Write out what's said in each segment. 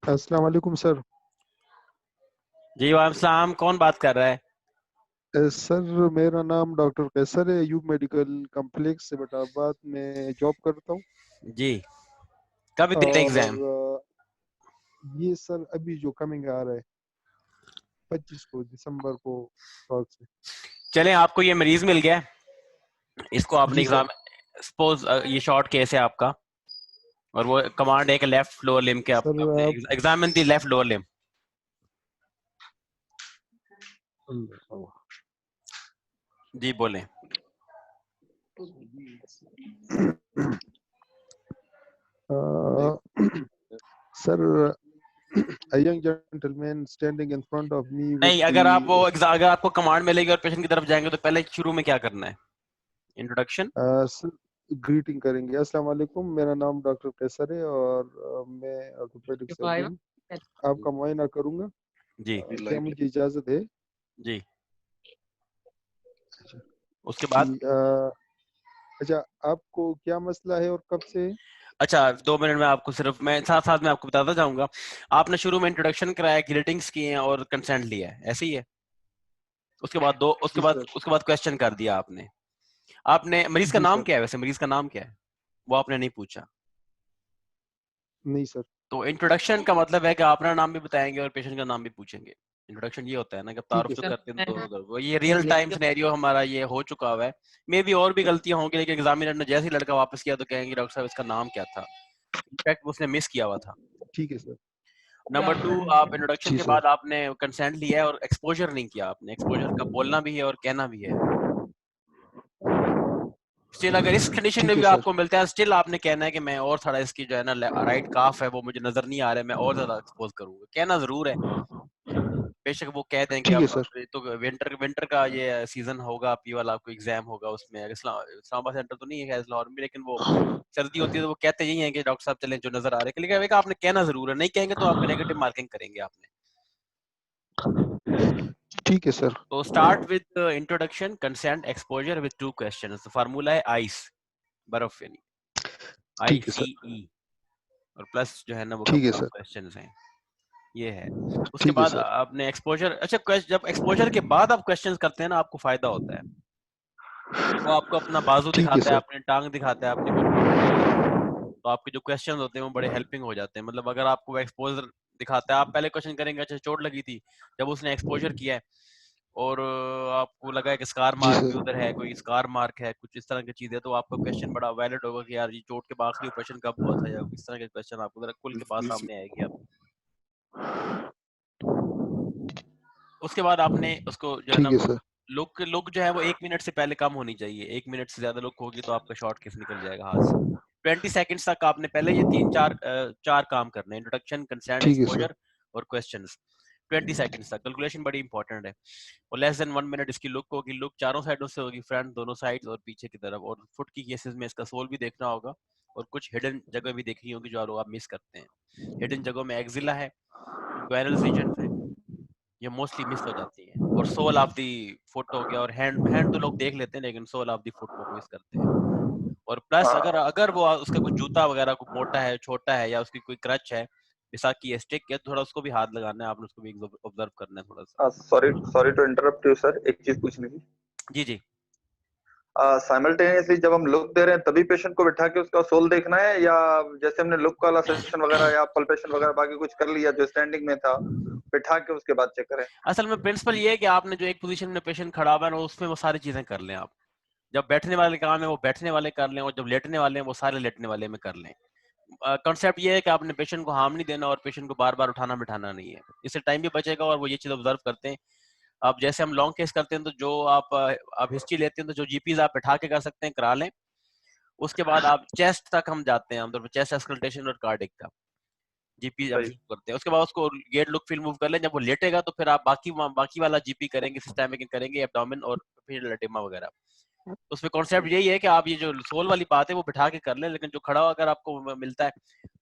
अस्सलाम वालेकुम सर। जी वालेकुम सलाम। कौन बात कर रहा है? सर मेरा नाम डॉक्टर कैसर है, यूब मेडिकल कम्प्लेक्स से बटाबाद में जॉब करता हूँ। जी, कब दे रहे और एग्जाम? ये सर अभी जो कमिंग आ रहा है 25 को दिसंबर को शॉर्ट से। चलें, आपको ये मरीज मिल गया है, इसको आपने जी एग्जाम, सर। सपोज ये शॉर्ट केस है आपका, और वो कमांड है कि लेफ्ट लोअर लिम्ब के, आप सर अपने आप examine the left lower limb. जी बोलें। Sir a young gentleman standing in front of me with नहीं, the अगर आपको कमांड मिलेगी और पेशेंट की तरफ जाएंगे तो पहले शुरू में क्या करना है? इंट्रोडक्शन। सर ग्रीटिंग करेंगे। अस्सलाम वालेकुम, मेरा नाम डॉक्टर कैसर है और मैं ऑर्थोपेडिक सर्जन आपका मुआयना करूंगा। जी क्या मुझे इजाजत है? जी। अच्छा उसके जी। बाद अच्छा, आपको क्या मसला है और कब से है? अच्छा, 2 मिनट में आपको सिर्फ मैं साथ साथ में आपको बताता जाऊंगा। आपने शुरू में इंट्रोडक्शन कराया, ग्रीटिंग्स किए हैं और कंसेंट लिया है, ऐसे ही है? उसके बाद दो जी सर। उसके बाद क्वेश्चन कर दिया आपने। आपने मरीज का जी नाम सर। क्या है? वैसे मरीज का नाम क्या है वो आपने नहीं पूछा। नहीं सर। तो इंट्रोडक्शन का मतलब है कि आप अपना नाम भी बताएंगे और पेशेंट का नाम भी पूछेंगे। इंट्रोडक्शन ये होता है ना कि ठीक तारुफ है जो सर। करते हैं दोनों तरफ, वो ये रियल टाइम सिनेरियो हमारा ये हो चुका हुआ है। मे भी और भी गलतियां होंगी, लेकिन एग्जामिनर ने जैसे ही लड़का वापस किया तो कहेंगे डॉक्टर साहब इसका नाम क्या था। इनफैक्ट उसने मिस किया हुआ था। ठीक है सर। नंबर 2, आप इंट्रोडक्शन जी के सर। बाद आपने कंसेंट लिया है और एक्सपोजर नहीं किया आपने। एक्सपोजर का बोलना भी है और कहना भी है। स्टिल अगर इस कंडीशन में ठीक है भी सर। आपको मिलता है, स्टिल आपने कहना है कि मैं और थोड़ा इसकी जो है ना राइट काफ है वो मुझे नजर नहीं आ रहा है, मैं और ज्यादा एक्सपोज करूंगा। कहना जरूर है। बेशक वो कह दें कि ठीक है अब सर। ये तो विंटर विंटर का ये सीजन होगा, पी वाला आपको एग्जाम होगा, उसमें इस्लामाबाद सेंटर तो नहीं है लाहौर में, लेकिन वो सर्दी होती है तो वो कहते यही है कि डॉक्टर साहब चलें जो नजर आ रहे हैं, लेकिन आपने कहना जरूर है। नहीं कहेंगे तो आपको नेगेटिव मार्किंग करेंगे आपने। ठीक है सर। तो start with introduction, consent, exposure with 2 questions. Formula है आइस, बर्फ, यानी आई ठीक है सी सर। ई, और प्लस जो है ना वो ठीक है कपल ऑफ सर। क्वेश्चंस हैं। ये है। उसके ठीक है बाद सर। आपने एक्सपोजर, अच्छा जब एक्सपोजर के बाद आप क्वेश्चंस करते हैं ना, आपको फायदा होता है। वो आपको अपना बाजू ठीक है दिखाता है, सर। अपनी टांग दिखाता है, अपनी कोई चोट लगी है तो आपके जो क्वेश्चंस होते हैं वो बड़े हेल्पिंग हो जाते हैं। मतलब अगर आपको एक्सपोजर दिखाता है, आप पहले क्वेश्चन करेंगे अच्छा चोट लगी थी, जब उसने एक्सपोजर किया है और आपको लगा है कि स्कार जी मार्क भी सर। उधर है, कोई स्कार मार्क है, कुछ इस तरह की चीज है, तो आपका क्वेश्चन बड़ा वैलिड होगा कि यार ये चोट के बाद आखिरी ऑपरेशन कब हुआ था, या इस तरह के क्वेश्चन आपको जरा खुल के बात सामने आएगी आप। उसके बाद आपने उसको जो है ठीक ना, है सर। लुक लुक जो है वो 1 मिनट से पहले कम होनी चाहिए। 1 मिनट से ज्यादा लुक होगी तो आपका शॉर्ट किस निकल जाएगा हाथ से। 20 सेकेंड्स तक आपने पहले ये चार काम करने, इंट्रोडक्शन, कंसेंट, ठीक है सर। एक्सपोजर और क्वेश्चंस। 20 सेकेंड्स तक कैलकुलेशन बड़ी इंपॉर्टेंट है। और लेस देन 1 मिनट इसकी लुक होगी। लुक चारों साइडों से होगी, फ्रंट, दोनों साइड और पीछे की तरफ। और फुट की केसेस में इसका सोल भी देखना होगा और कुछ हिडन जगह भी देखनी होगी जो लोग आप मिस करते हैं। हिडन जगहों में एक्जिला है, इंक्वायरल रीजन है, ये मोस्टली मिस हो जाती हैं। और सोल ऑफ दी फुट हो गया, और हैंड हैंड तो लोग देख लेते हैं लेकिन सोल ऑफ दी फुट लोग मिस करते हैं। और प्लस अगर अगर वो उसका कोई जूता वगैरह को मोटा है, छोटा है, या उसकी कोई क्रच है, विसाखी है, स्टिक है, तो थोड़ा उसको भी हाथ लगाना है आपने, उसको भी ऑब्जर्व करना है थोड़ा सा। Sorry sorry to interrupt you sir, एक चीज पूछनी थी। जी जी। साइमल्टेनियसली जब हम लुक दे रहे हैं तभी पेशेंट को बिठा के उसका सोल देखना है, या जैसे हमने लुक वाला सेशन वगैरह या पल्पेशन वगैरह बाकी कुछ कर लिया जो स्टैंडिंग में था, बिठा के उसके बाद चेक करें? असल में प्रिंसिपल ये है कि आपने जो एक पोजीशन में पेशेंट खड़ा हुआ है ना, उसमें वो सारी चीजें कर लें आप। जब बैठने वाले काम है वो बैठने वाले कर लें, और जब लेटने वाले हैं वो सारे लेटने वाले में कर लें। कॉन्सेप्ट ये है कि आपने पेशेंट को हार्म नहीं देना और पेशेंट को बार बार उठाना बिठाना नहीं है। इससे टाइम भी बचेगा और वो ये चीज ऑब्जर्व करते हैं। अब जैसे हम लॉन्ग केस करते हैं तो जो आप हिस्ट्री लेते हैं तो जो जीपीज आप बैठा के कर सकते हैं करा लें। उसके बाद आप चेस्ट तक हम जाते हैं आमतौर पर, चेस्ट एक्सकल्टेशन और कार्डिक का जीपी हम सही। शुरू करते हैं। उसके बाद उसको गेट लुक फील मूव कर लें। जब वो लेटेगा तो फिर आप बाकी वाला जीपी करेंगे, सिस्टमिक करेंगे, एब्डोमेन और फिर लटेमा वगैरह। उसमें कॉन्सेप्ट यही है कि आप ये जो सोल वाली बात है वो बिठा के कर लें, लेकिन जो खड़ा अगर आपको मिलता है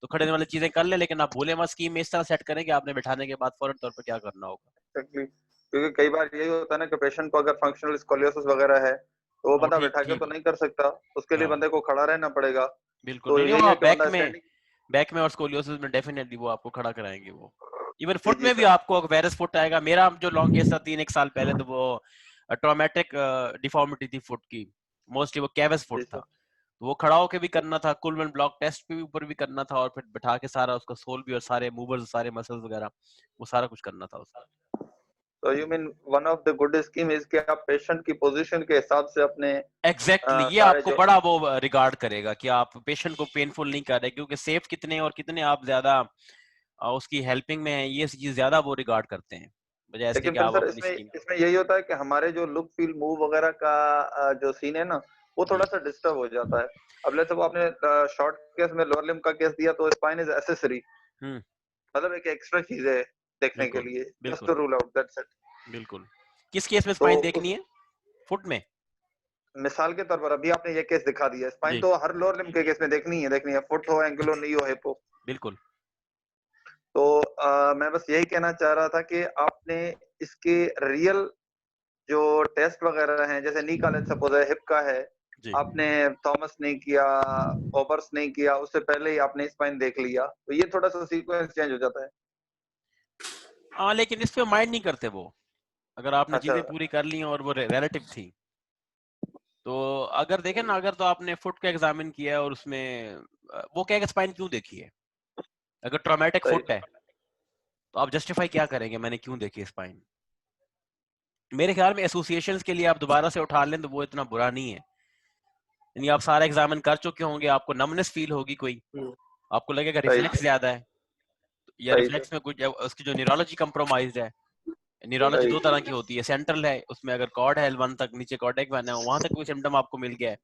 तो खड़े वाली चीजें कर लें, लेकिन आप भूले मत स्कीम में इस तरह सेट करें कि आपने बिठाने के बाद फौरन तौर पर क्या करना होगा। एक्जेक्टली, क्योंकि कई बार यही होता है ना कि पेशेंट को अगर फंक्शनल स्कोलियोसिस वगैरह है तो वो वो बंदा ठीक बैठा के ठीक तो नहीं कर सकता, उसके लिए हाँ बंदे को खड़ा रहना पड़ेगा। बिल्कुल। तो नहीं नहीं, यही वो है कि बैक बंदा में स्टैंडिंग। बैक में और स्कोलियोसिस में डेफिनेटली वो आपको खड़ा कराएंगे वो। इवन जी फुट जी में भी सर। आपको वेरस फुट आएगा। मेरा जो लॉन्ग केस था 3-1 साल पहले, तो वो ट्रॉमेटिक डिफॉर्मिटी थी फुट की, मोस्टली वो कैवस जी फुट था। सर। तो वो खड़ा होके भी करना था, कुलमन ब्लॉक टेस्ट पे भी ऊपर भी करना था, और फिर बैठा के सारा उसका सोल भी और सारे मूवर्स, सारे मसल्स वगैरह, वो सारा कुछ करना था उसका। तो you mean one of the good scheme is कि आप पेशेंट की पोजीशन के हिसाब से अपने एग्जैक्टली ये सारे आपको जो बड़ा वो रिगार्ड करेगा कि आप पेशेंट को पेनफुल नहीं कर रहे, क्योंकि सेफ कितने और कितने आप ज्यादा उसकी हेल्पिंग में है, ये चीज ज्यादा वो रिगार्ड करते हैं, बजाय इसके लेकिन कि फिर आप सर अपनी इसमें स्कीम। इसमें यही होता है कि हमारे जो लुक फील मूव वगैरह का जो सीन है ना, वो थोड़ा सा डिस्टर्ब हो जाता है। अब जैसे वो आपने शॉर्ट केस में लोअर लिम्ब का केस दिया, तो स्पाइन इज एसेसरी, हम्म। मतलब एक एक्स्ट्रा चीज है देखने के बिल्कुल लिए, जस्ट बिल्कुल to rule out that's it. बिल्कुल। किस केस में तो स्पाइन उस देखनी है? फुट में? मिसाल के तौर पर अभी आपने ये केस दिखा दिया, स्पाइन जी तो हर लोअर लिम्ब के केस में देखनी है, फुट हो, एंकल हो, नी हो, हिप हो। बिल्कुल। तो मैं बस यही कहना चाह रहा था कि आपने इसके रियल जो टेस्ट वगैरह हैं, जैसे नी का लेट्स सपोज है, हिप का है, जी आपने थॉमस नहीं किया, ओबर्स नहीं किया, उससे पहले ही आपने स्पाइन देख लिया, तो ये थोड़ा सा सीक्वेंस चेंज हो जाता है। हाँ, लेकिन इस पे माइंड नहीं करते वो। अगर आपने अच्छा। चीजें पूरी कर ली और वो रिलेटिव थी, तो अगर देखें ना, अगर तो आपने फुट का एग्जामिन किया है और उसमें वो कहेगा स्पाइन क्यों देखी है। अगर ट्रॉमेटिक सही। फुट है तो आप जस्टिफाई क्या करेंगे, मैंने क्यों देखी स्पाइन। मेरे ख्याल में एसोसिएशंस के लिए आप दोबारा से उठा लें तो वो इतना बुरा नहीं है। यानी आप सारा एग्जामिन कर चुके होंगे, आपको नमनेस फील होगी कोई, आपको लगेगा सही रिफ्लेक्स ज्यादा है, या सही सर। रिफ्लेक्स में कुछ उसकी जो न्यूरोलॉजी कंप्रोमाइज्ड है। न्यूरोलॉजी सही। दो तरह की होती है, सेंट्रल है, उसमें अगर कॉर्ड है L1 तक, नीचे कॉर्डेक वेन है, वहां तक कोई सिम्टम आपको मिल गया है,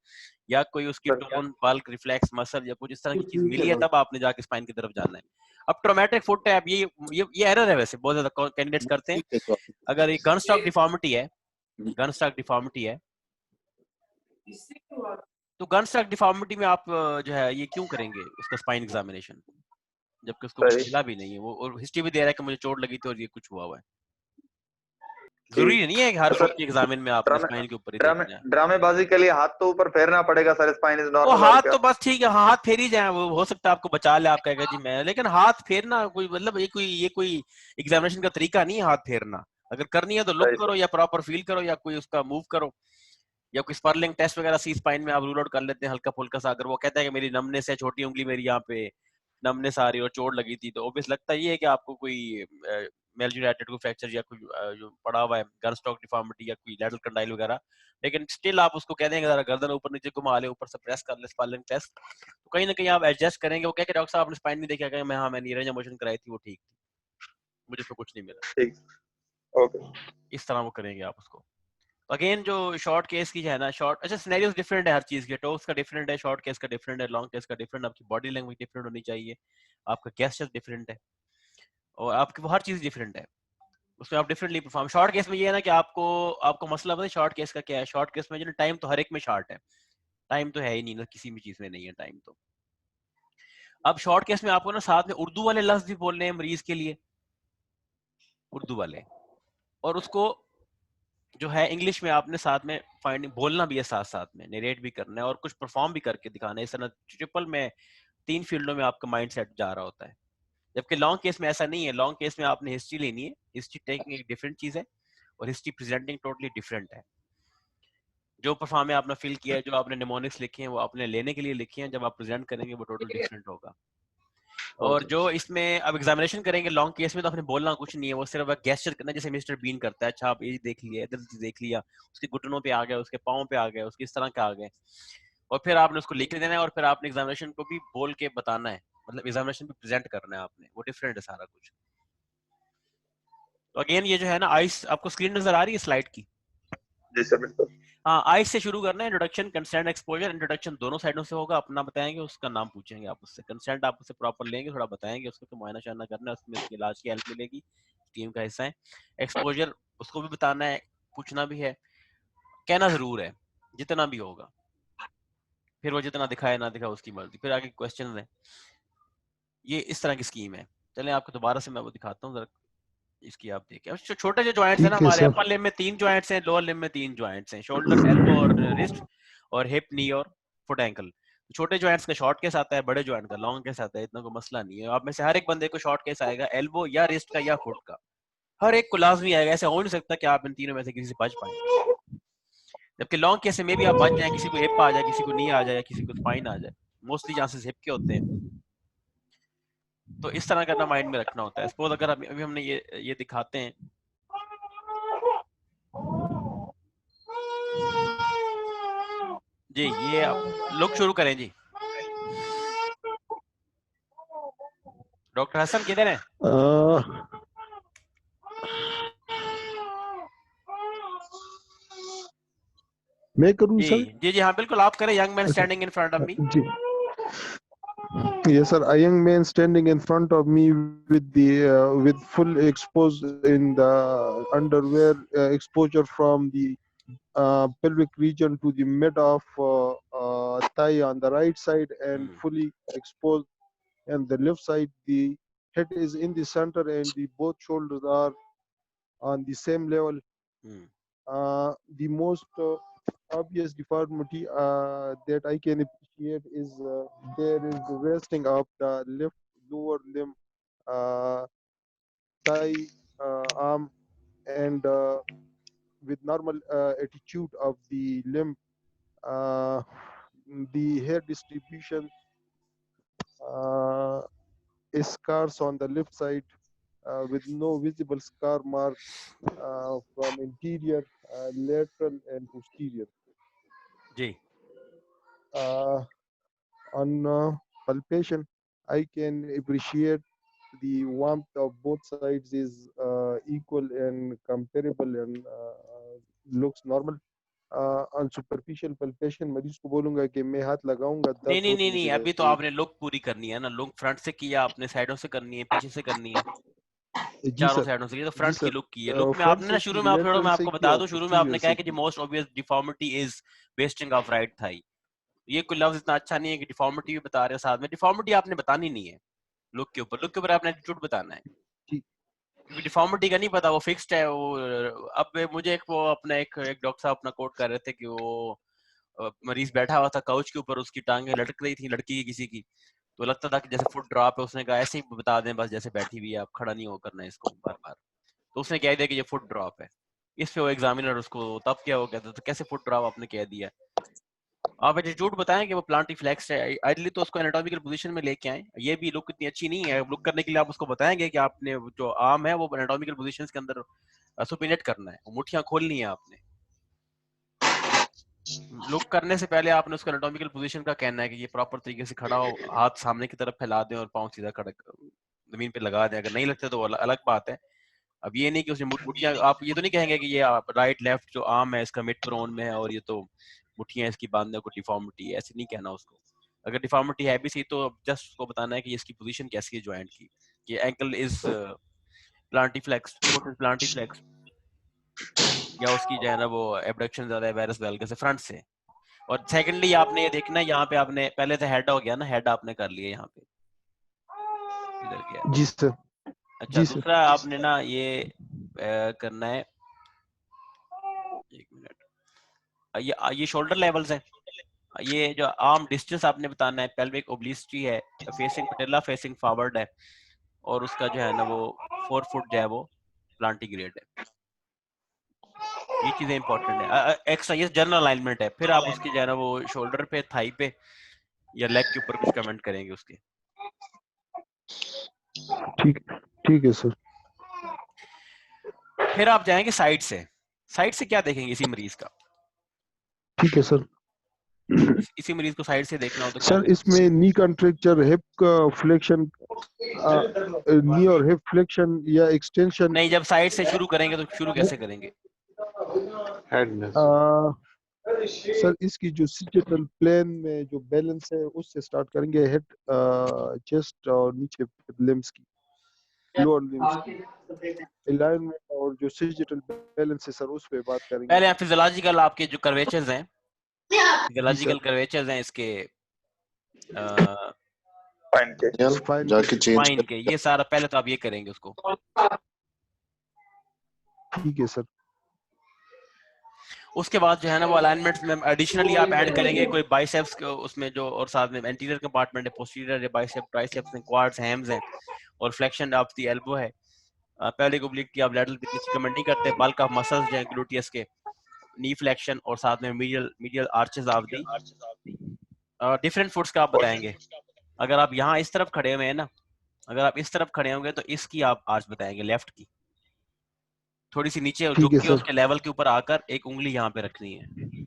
या कोई उसकी टोन, बल्क, रिफ्लेक्स, मसल या कुछ इस तरह की चीज मिली है, तब आपने जाके स्पाइन की तरफ जाना है। अब ट्रोमेटिक फुट है, अब ये एरर है, वैसे बहुत ज्यादा कैंडिडेट्स करते हैं। अगर ये गनस्टॉक डिफॉर्मिटी है, गनस्टॉक डिफॉर्मिटी है, तो गनस्टॉक डिफॉर्मिटी में आप जो है ये क्यों करेंगे उसका स्पाइन एग्जामिनेशन, जबकि उसको कुछ सही। मिला भी नहीं है, वो और हिस्ट्री भी दे रहा है कि मुझे चोट लगी थी और ये कुछ हुआ हुआ है। ठीक। जरूरी नहीं है कि हर तो फुट सर की एग्जामिन में आपने ड्रामे स्पाइन के ऊपर ही ड्रामे देखना है। ड्रामेबाजी के लिए हाथ तो ऊपर फेरना पड़ेगा सर, स्पाइन इज वो नॉर्मल, और हाथ क्या। तो बस ठीक है, हाथ फेर ही जाए, वो हो सकता है आपको बचा ले, आप कहेगा जी मैं, लेकिन हाथ फेरना कोई मतलब ये कोई एग्जामिनेशन का तरीका नहीं है हाथ फेरना। अगर करनी है तो लुक सही करो, सर। या प्रॉपर फील करो, या कोई उसका मूव करो, या कोई स्पर्लिंग टेस्ट वगैरह सी स्पाइन में आप रूल आउट कर लेते हैं हल्का फुल्का सा। अगर वो कहता है कि मेरी नमनेस है, छोटी उंगली मेरी यहाँ पे नमनेस आ रही है और चोट लगी थी, तो ऑब्वियस लगता ये है कि आपको कोई मेलजुरेटेड कोई फ्रैक्चर या कोई जो पड़ा हुआ है गनस्टॉक डिफॉर्मिटी या कोई लैटरल कंडाइल वगैरह। लेकिन स्टिल आप उसको कह देंगे जरा गर्दन ऊपर नीचे घुमा ले, ऊपर से प्रेस कर ले स्पार्लिंग टेस्ट, तो कहीं ना कहीं आप एडजस्ट करेंगे। वो कह के डॉक्टर साहब आपने स्पाइन नहीं देखा, कहेंगे मैं हाँ मैंने रेंज ऑफ मोशन कराई थी, वो ठीक थी, मुझे तो कुछ नहीं मिला। ठीक। ओके। इस तरह वो करेंगे आप उसको। अगेन जो शॉर्ट केस की है ना, शॉर्ट अच्छा सिनेरियोस डिफरेंट है हर चीज के, टॉक्स का डिफरेंट है, शॉर्ट केस का डिफरेंट है, लॉन्ग केस का डिफरेंट, आपकी बॉडी लैंग्वेज डिफरेंट होनी चाहिए, आपका गेस्चर डिफरेंट है, और आपकी वो हर चीज डिफरेंट है, उसमें आप डिफरेंटली परफॉर्म। शॉर्ट केस में ये है ना कि आपको आपको मसला पता है शॉर्ट केस का क्या है। शॉर्ट केस में जो टाइम तो हर एक में शॉर्ट है, टाइम तो है ही नहीं ना, किसी भी चीज में नहीं है टाइम तो। अब शॉर्ट केस में आपको ना साथ में उर्दू वाले लफ्ज भी बोलने हैं मरीज के लिए, उर्दू वाले, और उसको जो है इंग्लिश में आपने साथ में फाइंडिंग बोलना भी है, साथ साथ में नरेट भी करना है और कुछ परफॉर्म भी करके दिखाना है। इस तरह ट्रिपल में 3 फील्डों में आपका माइंड सेट जा रहा होता है। जबकि लॉन्ग केस में ऐसा नहीं है, लॉन्ग केस में आपने हिस्ट्री लेनी है, हिस्ट्री टेकिंग एक डिफरेंट चीज है और हिस्ट्री प्रेजेंटिंग टोटली डिफरेंट है। जो परफॉर्म आपने फील किया है, जो आपने निमोनिक्स लिखे हैं वो आपने लेने के लिए लिखे हैं, जब आप प्रेजेंट करेंगे वो टोटल डिफरेंट होगा। और ओके। जो इसमें अब एग्जामिनेशन करेंगे लॉन्ग केस में, तो आपने बोलना कुछ नहीं है, वो सिर्फ गेस्चर करना, जैसे मिस्टर बीन करता है, अच्छा आप ये देख लिया, इधर देख लिया, उसके घुटनों पे आ गए, उसके पाँव पे आ गए, उसके इस तरह के आ गए, और फिर आपने उसको लिख देना है, और फिर आपने एग्जामिनेशन को भी बोल के बताना है, मतलब एग्जामिनेशन भी प्रेजेंट करना है आपने, वो डिफरेंट है सारा कुछ। तो अगेन ये जो है ना, आइस आपको स्क्रीन नजर आ रही है स्लाइड की? जी सर बिल्कुल। हाँ, आइस से शुरू करना है, इंट्रोडक्शन, कंसेंट, एक्सपोजर। इंट्रोडक्शन दोनों साइडों से होगा, अपना बताएंगे, उसका नाम पूछेंगे आप उससे, कंसेंट आप उससे प्रॉपर लेंगे, थोड़ा बताएंगे उसको कि मुआयना शायना करना है, उसमें उसकी इलाज की हेल्प मिलेगी, टीम का हिस्सा है। एक्सपोजर उसको भी बताना है, पूछना भी है, कहना जरूर है जितना भी होगा, फिर वो जितना दिखाए ना दिखाए उसकी मर्जी। फिर आगे क्वेश्चन है, ये इस तरह की स्कीम है। चलें आपको दोबारा से मैं वो दिखाता हूँ जरा, इसकी आप देखिए। अब छोटे जो जॉइंट्स है ना ठीक है हमारे, सर। अपर लिम्ब में 3 जॉइंट्स हैं, लोअर लिम्ब में 3 जॉइंट्स हैं, शोल्डर, एल्बो और रिस्ट, और हिप, नी और फुट, एंकल। छोटे जॉइंट्स का शॉर्ट केस आता है, बड़े जॉइंट का लॉन्ग केस आता है, इतना कोई मसला नहीं है। आप में से हर एक बंदे को शॉर्ट केस आएगा, एल्बो या रिस्ट का या फुट का, हर एक को लाजमी आएगा। ऐसा हो नहीं सकता कि आप इन तीनों में से किसी से बच पाए। जबकि लॉन्ग केस में भी आप बच जाए, किसी को हिप आ जाए, किसी को नी आ जाए, किसी को स्पाइन आ जाए, मोस्टली चांसेस हिप के होते हैं। तो इस तरह करना माइंड में रखना होता है। सपोज अगर अभी हमने ये दिखाते हैं, जी ये आप लुक शुरू करें जी। डॉक्टर हसन किधर है? मैं करूं जी सर? जी जी हाँ बिल्कुल आप करें। Young man standing in front of me. जी yes sir, a young man standing in front of me with full exposed in the underwear, exposure from the pelvic region to the mid of thigh on the right side and fully exposed and the left side. The head is in the center and the both shoulders are on the same level. The most obvious deformity that I can appreciate is there is the resting of the left lower limb, thigh, arm, and with normal attitude of the limb. Uh, the hair distribution is scarce on the left side with no visible scar mark from interior, lateral, and posterior. जी On palpation, I can appreciate the warmth of both sides is equal and comparable and looks normal. On superficial palpation, मरीज को बोलूंगा कि मैं हाथ लगाऊंगा, नहीं दर्द नहीं हो तो नहीं नहीं, मुझे अभी तो बताइए। आपने लुक पूरी करनी है ना। लुक फ्रंट से किया आपने, साइडों से करनी है, पीछे से करनी है, जी चारों सर, साइडों से। ये तो जी फ्रंट की सर। लुक की है। लुक में फ्रंट आपने से ना की, शुरू में आप छोड़ो, लेटरल मैं से आपको की बता और दूं, शुरू में पोस्टीरियर आपने कहा से कि की। Most obvious deformity is wasting of right thigh. ये कोई लफ्ज इतना अच्छा नहीं है कि डिफॉर्मिटी भी बता रहे हैं साथ में। डिफॉर्मिटी आपने बतानी नहीं है लुक के ऊपर। लुक के ऊपर आपने एटीट्यूड बताना है, ठीक। क्योंकि डिफॉर्मिटी का नहीं पता, वो फिक्स्ड है वो। अब मुझे वो अपना एक डॉक्टर साहब अपना कोट कर रहे थे कि वो मरीज बैठा हुआ था काउच के ऊपर, उसकी टांगें लटक रही थी लड़की की किसी की, तो लगता था कि जैसे फुट ड्रॉप है। उसने कहा ऐसे ही बता दें बस, जैसे बैठी हुई है, आप खड़ा नहीं हो करना है इसको बार बार। तो उसने कह दिया कि ये फुट ड्रॉप है। इस पे वो एग्जामिनर उसको तब क्या वो कहता, तो कैसे फुट ड्रॉप आपने कह दिया? आप एटीट्यूड बताएं कि वो प्लांटी फ्लेक्स है। आइडली तो उसको एनाटॉमिकल पोजीशन में लेके आए। ये भी लुक इतनी अच्छी नहीं है। लुक करने के लिए आप उसको बताएंगे कि आपने जो आर्म है वो एनाटॉमिकल पोजीशंस के अंदर सुपिनेट करना है, मुट्ठियां खोलनी है आपने। लुक करने से पहले आपने उसका एनाटॉमिकल पोजीशन का कहना है कि ये प्रॉपर तरीके से खड़ा हो, हाथ सामने की तरफ फैला दें और पांव सीधा खड़ा जमीन पे लगा दें। अगर नहीं लगते तो अलग बात है। अब ये नहीं कि उसने मुट्ठियां, आप ये तो नहीं कहेंगे कि ये आप राइट लेफ्ट जो आर्म है इसका मिड प्रोन में है और ये तो मुट्ठियां इसकी बांधने को डिफॉर्मिटी है, ऐसे नहीं कहना उसको। अगर डिफॉर्मिटी है भी सही तो जस्ट उसको बताना है कि इसकी पोजीशन कैसी है जॉइंट की। ये ankle is plantar flex, foot is plantar flex, या उसकी जो है ना वो एबडक्शन ज्यादा है वेरस वेल्गस से फ्रंट से। और सेकंडली आपने ये देखना है, यहाँ पे आपने पहले तो हेड हो गया ना, हेड आपने कर लिया यहाँ पे, इधर गया। जी सर, अच्छा जी सर। दूसरा आपने ना ये करना है, एक मिनट, ये शोल्डर लेवल्स हैं। ये जो आर्म डिस्टेंस आपने बताना है, पेल्विक ओब्लिसिटी है, फेसिंग पैटेला फेसिंग फॉरवर्ड है, और उसका जो है ना वो 4 फुट जो है वो प्लांटी ग्रेड है। ये चीजें इंपॉर्टेंट है। एक्स्ट्रा ये जनरल अलाइनमेंट है। फिर आप उसकी जो है ना वो शोल्डर पे, थाई पे या लेग के ऊपर कुछ कमेंट करेंगे उसके। ठीक, ठीक है सर। फिर आप जाएंगे साइड से। साइड से क्या देखेंगे इसी मरीज का? ठीक है सर। इसी मरीज को साइड से देखना हो तो क्या सर देखेंगे? इसमें नी कंट्रेक्चर, हिप का फ्लेक्शन, नी और हिप फ्लेक्शन या एक्सटेंशन। नहीं, जब साइड से शुरू करेंगे तो शुरू कैसे करेंगे? सर इसकी जो सिजिटल प्लेन में जो बैलेंस है उससे स्टार्ट करेंगे, हेड, चेस्ट और नीचे लिम्स की, लोअर लिम्स की अलाइनमेंट और जो सिजिटल बैलेंस है सर उस पे बात करेंगे। पहले आप फिजियोलॉजिकल आपके जो कर्वेचर्स हैं, फिजियोलॉजिकल कर्वेचर्स हैं इसके स्पाइन के, ये सारा पहले तो आप ये करेंगे उसको। ठीक है सर। उसके बाद जो है ना वो अलाइनमेंट्स में एडिशनली आप ऐड करेंगे कोई बाइसेप्स उसमें जो, और साथ में एंटीरियर कंपार्टमेंट है, पोस्टीरियर है, बाइसेप, ट्राइसेप्स हैं, क्वाड्स, हैम्स हैं, और फ्लेक्शन ऑफ द एल्बो है, पेल्विक ओब्लिक की आप लैटरल इतनी रिकमेंड नहीं करते, बल्क ऑफ मसल्स जो हैं ग्लूटियस के, नी फ्लेक्शन, और साथ में medial arches of the different foots का आप बताएंगे। अगर आप यहाँ इस तरफ खड़े हुए हैं ना, अगर आप इस तरफ खड़े होंगे तो इसकी आप आर्च बताएंगे, लेफ्ट की थोड़ी सी नीचे ठीक झुक है के सर। उसके लेवल के ऊपर आकर एक उंगली यहाँ पे रखनी है।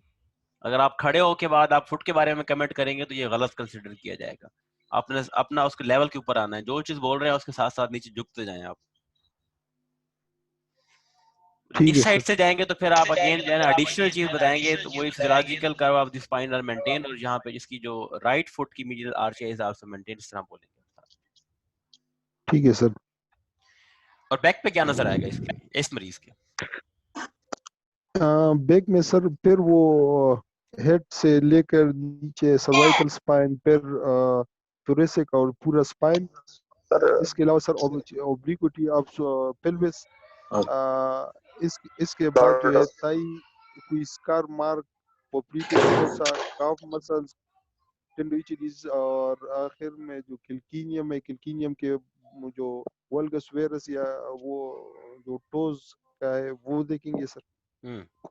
अगर आप खड़े हो के बाद आप फुट के बारे में कमेंट करेंगे तो ये गलत कंसिडर किया जाएगा। आपने अपना उसके लेवल के ऊपर आना है, जो चीज बोल रहे हैं उसके साथ साथ नीचे झुकते जाएं आप। ठीक है इस साइड सर। से जाएंगे तो फिर आप अगेन जो है ना एडिशनल चीज बताएंगे, तो वही physiological curve of the spine are maintain, और यहाँ पे जिसकी जो राइट फुट की मीडियल आर्च है इज आल्सो मेंटेन, इस तरह बोलेंगे। ठीक है सर। और बैक पे क्या नजर आएगा इस मरीज के? बैक में सर फिर वो हेड से लेकर नीचे सर्वाइकल स्पाइन, फिर थोरेसिक और पूरा स्पाइन। सर इसके अलावा सर ओब्लिक्विटी ऑफ पेल्विस। इसके बाद जो है थाई, कोई scar mark, popliteus fossa, calf muscles, tendo Achilles, और आखिर में जो किल्किनियम है, किल्किनियम के जो वल्गस वेरस या वो जो टोज का है वो देखेंगे सर,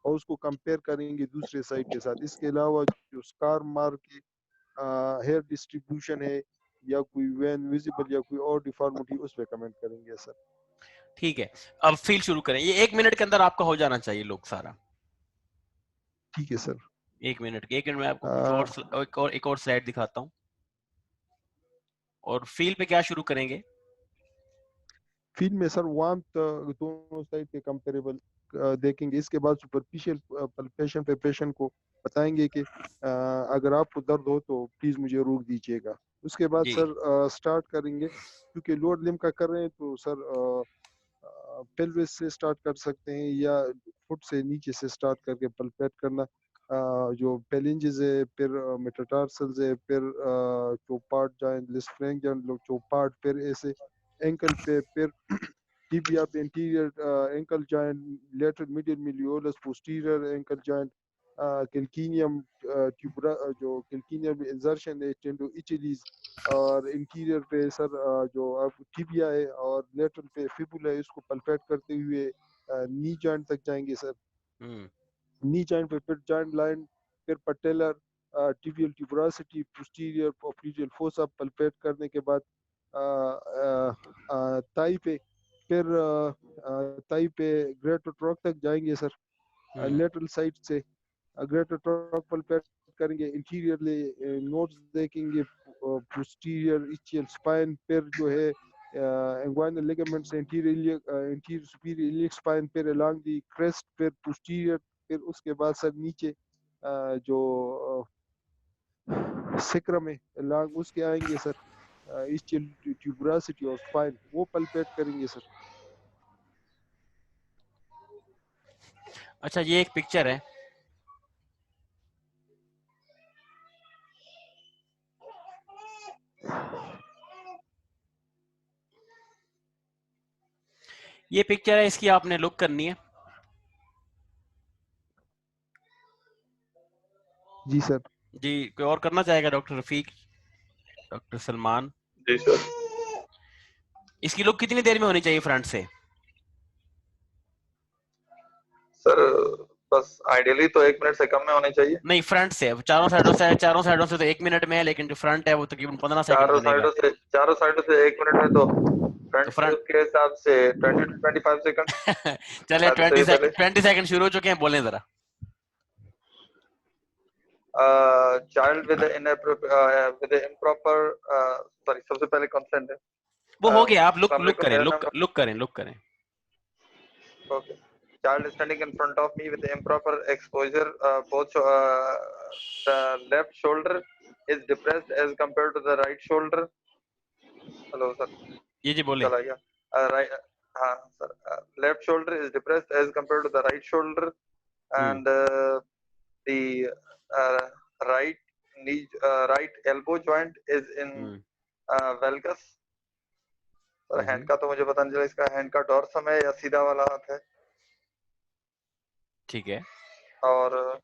और उसको कंपेयर करेंगे दूसरे साइड के साथ। इसके अलावा जो स्कार मार्क की हेयर डिस्ट्रीब्यूशन है, या कोई वेन विजिबल या कोई और डिफॉर्मिटी, उस पर कमेंट करेंगे सर। ठीक है, अब फील शुरू करें। ये 1 मिनट के अंदर आपका हो जाना चाहिए लोग सारा। ठीक है सर। 1 मिनट में आपको एक और स्लाइड दिखाता हूँ। और फील पे क्या शुरू करेंगे? फील में सर वार्म दोनों साइड के कंपेरेबल देखेंगे। इसके बाद सुपरफिशियल पल्पेशन पे पेशेंट को बताएंगे कि अगर आपको दर्द हो तो प्लीज मुझे रोक दीजिएगा। उसके बाद जी। सर स्टार्ट करेंगे, क्योंकि लोअर लिम्ब का कर रहे हैं तो सर पेल्विस से स्टार्ट कर सकते हैं, या फुट से नीचे से स्टार्ट करके पल्पेट करना। जो पेलिंजेस है, फिर मेटाटार्सल्स है, फिर चोपार्ट जॉइंट, लिस्फ्रेंग जॉइंट, चोपार्ट, फिर ऐसे एंकल पे, फिर टिबिया पे interior ankle joint, lateral medial malleolus, posterior ankle joint, calcaneum tubera, जो कैल्किनियम इंसर्शन है, टेंडोइचिलीज, और इंटीरियर पे सर जो अब टिबिया है, और लेटरल पे फिबुला है, इसको पल्पेट करते हुए नी जॉइंट तक जाएंगे सर। नी जॉइंट पे फिर जॉइंट लाइन, फिर patellar, tibial tuberosity, posterior popliteal fossa palpate करने के बाद ताई पे, फिर ताई पे ग्रेटर ट्रॉक तक जाएंगे सर। लेटरल साइड से ग्रेटर ट्रॉक पल्पेट करेंगे, इंटीरियरली नोट्स देखेंगे, पोस्टीरियर इचियल स्पाइन, फिर जो है inguinal ligaments, interior superior iliac spine, फिर अलोंग द क्रेस्ट, फिर पोस्टीरियर, फिर उसके बाद सर नीचे जो सेक्रम है अलोंग उसके आएंगे सर, इचियल ट्यूबरोसिटी और स्पाइन, वो पल्पेट करेंगे सर। अच्छा, ये एक पिक्चर है। ये पिक्चर है, इसकी आपने लुक करनी है। जी सर। जी, कोई और करना चाहेगा? Doctor Rafiq, doctor Salman? जी सर। इसकी लुक कितनी देर में होनी चाहिए फ्रंट से? सर बस आइडियली तो 1 मिनट से कम में होनी चाहिए। नहीं, फ्रंट से। चारों साइडों से तो 1 मिनट में है, लेकिन जो फ्रंट है वो तकरीबन 15 सेकंड चारों बनेगा। साइडों से 1 मिनट में, तो तो फ्रंट फ्रंट के हिसाब से 20 to 25 सेकंड। चले, शादी से पहले 20 सेकंड शुरू हो चुके हैं, बोलें जरा। चाइल्ड विद इम्प्रॉपर, सॉरी, सबसे पहले कंसेंट है। वो हो गया, आप अस्सलाम वालेकुम, मेरा नाम लुक करें। Okay. Child standing in front of me with improper exposure, both the left shoulder is depressed as compared to the right shoulder. Hello sir. जी बोले। चला गया। Right, हाँ sir. Left shoulder is depressed as compared to the right shoulder, and the right knee, right elbow joint is in valgus. Sir hand का तो मुझे पता नहीं चला, इसका हैंड का डोर्सम है या सीधा वाला हाथ है? ठीक है। और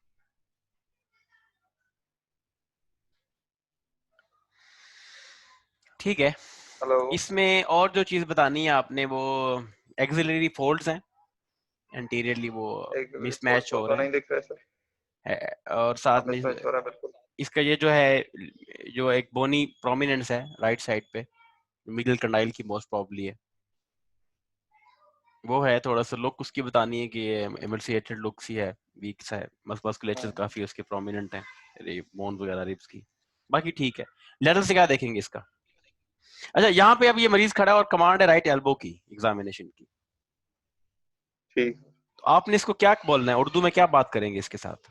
ठीक है, हेलो, इसमें और जो चीज बतानी है आपने वो एक्सिलरी फोल्ड्स हैं, एंटीरियरली वो एक मिसमैच फोटो हो तो रहे नहीं दिख रहा है सर। हैं, और साथ हाँ, में मिसमैच हो रहा है बिल्कुल। इसका ये जो है, जो एक बोनी प्रोमिनेंस है राइट साइड पे, मिडिल कंडाइल की मोस्ट प्रॉब्ली है, वो है थोड़ा सा लुक उसकी बतानी है कि ये एमल्सिएटेड लुक सी है, वीक सा है, मस्कुलेचर काफी उसके प्रोमिनेंट हैं, बोन वगैरह रिब्स की, बाकी ठीक है। लेटर से क्या देखेंगे इसका? अच्छा, यहाँ पे अब ये मरीज खड़ा है और कमांड है राइट एल्बो की एग्जामिनेशन की, ठीक। तो आपने इसको क्या बोलना है, उर्दू में क्या बात करेंगे इसके साथ?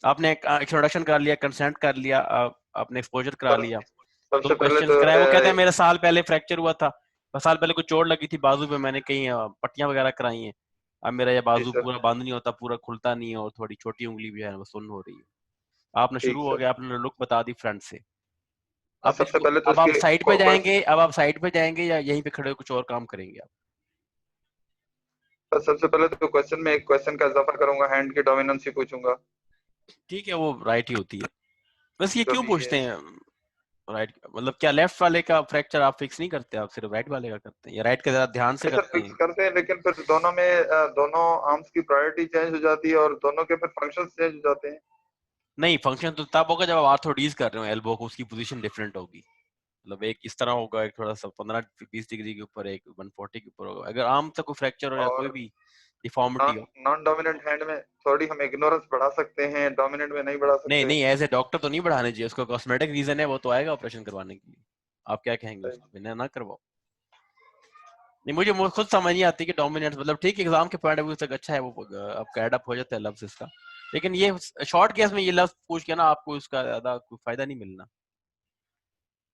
आपने इंट्रोडक्शन कर लिया, कंसेंट कर लिया, आपने एक्सपोजर करा सर लिया, दो सबसे पहले क्वेश्चंस तो कराए, वो कहते हैं मेरे साल पहले फ्रैक्चर हुआ था, साल पहले कुछ चोट लगी थी बाजू पे, मैंने कहीं पट्टियां वगैरह कराई हैं, अब मेरा ये जी बाजू सर, पूरा बंद नहीं होता, पूरा खुलता नहीं है, और थोड़ी छोटी उंगली भी है वो सुन्न हो रही है। आपने ठीक शुरू हो सर। गया, आपने लुक बता दी फ्रंट से, अब सबसे इसको, पहले तो अब आप उसके साइड पे जाएंगे, अब आप साइड पे जाएंगे या यहीं पे खड़े हो कुछ और काम करेंगे आप? सर सबसे पहले तो क्वेश्चन में एक क्वेश्चन का इजाफा करूंगा, हैंड की डोमिनेंस ही पूछूंगा, ठीक है, वो राइट ही होती है, बस ये जो क्यों भी है। पूछते हैं राइट? मतलब क्या लेफ्ट वाले का फ्रैक्चर आप फिक्स नहीं करते, आप सिर्फ राइट वाले का करते हैं, या राइट का ज्यादा ध्यान से नहीं सर, करते फिक्स हैं? करते हैं, लेकिन फिर दोनों में दोनों आर्म्स की प्रायोरिटी चेंज हो जाती है और दोनों के फिर फंक्शंस चेंज हो जाते हैं। नहीं, फंक्शन तो तब होगा जब आप आर्थोडीज कर रहे हो एल्बो को, उसकी पोजीशन डिफरेंट होगी, मतलब एक इस तरह होगा, एक थोड़ा सा 15-20 डिग्री के ऊपर, एक 140 के ऊपर होगा, अगर आर्म तक कोई फ्रैक्चर हो या कोई और भी डिफॉर्मिटी नॉन हो। नॉन डोमिनेंट हैंड में थोड़ी हम इग्नोरेंस बढ़ा सकते हैं, डोमिनेंट में नहीं बढ़ा नहीं सकते। नहीं, एज ए डॉक्टर तो नहीं बढ़ाने चाहिए उसको, कॉस्मेटिक रीजन है वो तो आएगा ऑपरेशन करवाने के लिए, आप क्या कहेंगे सही। उसको बिना ना करवाओ? नहीं, मुझे खुद समझ नहीं आती कि डोमिनेंस, मतलब ठीक है एग्जाम के पॉइंट ऑफ व्यू तक अच्छा है, वो आपका एड अप हो जाता है लफ्ज इसका, लेकिन ये शॉर्ट केस में ये लफ्ज पूछ के ना आपको उसका ज्यादा कोई फायदा नहीं मिलना,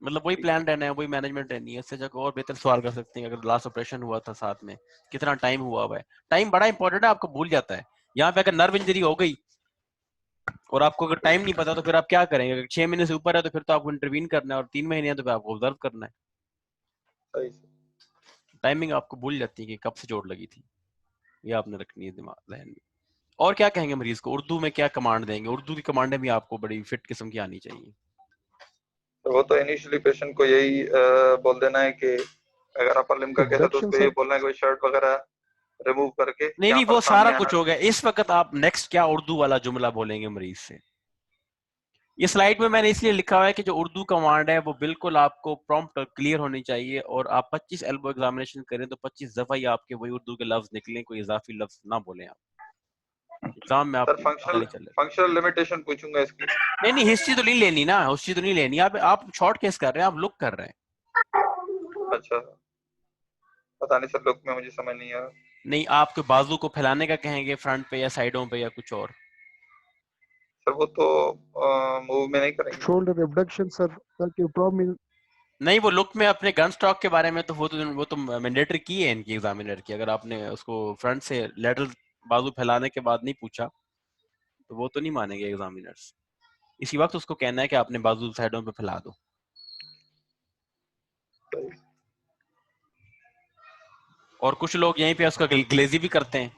मतलब वही ठीक है। प्लान रहना है, वही मैनेजमेंट रहनी है, इससे जगह और बेहतर सवाल कर सकते हैं, अगर लास्ट ऑपरेशन हुआ था साथ में, कितना टाइम हुआ हुआ है, टाइम बड़ा इंपॉर्टेंट है, आपको भूल जाता है, यहाँ पे अगर नर्व इंजरी हो गई और आपको अगर टाइम नहीं पता तो फिर आप क्या करेंगे, अगर 6 महीने से ऊपर है तो फिर तो आपको इंटरवीन करना है, और 3 महीने है तो फिर आपको ऑब्जर्व करना है, सही। टाइमिंग आपको भूल जाती है कि कब से चोट लगी थी, ये आपने रखनी है दिमाग जहन में। और क्या कहेंगे मरीज को, उर्दू में क्या कमांड देंगे? उर्दू की कमांडें भी आपको बड़ी फिट किस्म की आनी चाहिए। तो वो तो इनिशियली पेशेंट को यही बोल देना है कि अगर अपर लिम्ब का केस है तो Abduction, उसको ये sir. बोलना है कि शर्ट वगैरह रिमूव करके नहीं यहाँ नहीं, पर वो सारा सामने आना। कुछ हो गया, इस वक्त आप नेक्स्ट क्या उर्दू वाला जुमला बोलेंगे मरीज से? ये स्लाइड में मैंने इसलिए लिखा हुआ है कि जो उर्दू कमांड है वो बिल्कुल आपको प्रॉम्प्ट क्लियर होनी चाहिए, और आप 25 एल्बो एग्जामिनेशन करें तो 25 दफा ही आपके वही उर्दू के लफ्ज निकलें, कोई इजाफी लफ्ज ना बोलें आप, एग्जाम में सर आपको पता फंक्शनल नहीं चले। फंक्शनल लिमिटेशन पूछूंगा इसकी। नहीं नहीं, हिस्ट्री तो नहीं लेनी ना, हिस्ट्री तो नहीं लेनी, आप शॉर्ट केस कर रहे हैं, आप लुक कर रहे हैं। अच्छा, पता नहीं सर, लुक में मुझे समझ नहीं आया। नहीं, आपके बाजू को फैलाने का कहेंगे फ्रंट पे या साइडों पे या कुछ और? सर वो तो मूव में नहीं करेंगे। Shoulder abduction, sir. ताकि problem नहीं, वो लुक में अपने गन स्टॉक के बारे में तो वो तो मैंडेटरी की है इनकी एग्जामिनर की, अगर आपने उसको फ्रंट से लेटरल बाजू फैलाने के बाद नहीं पूछा तो वो तो नहीं मानेंगे एग्जामिनर्स, इसी वक्त उसको कहना है कि आपने बाजू साइडों पे फैला दो। सही। और कुछ लोग यहीं पे उसका ग्लेजी भी करते हैं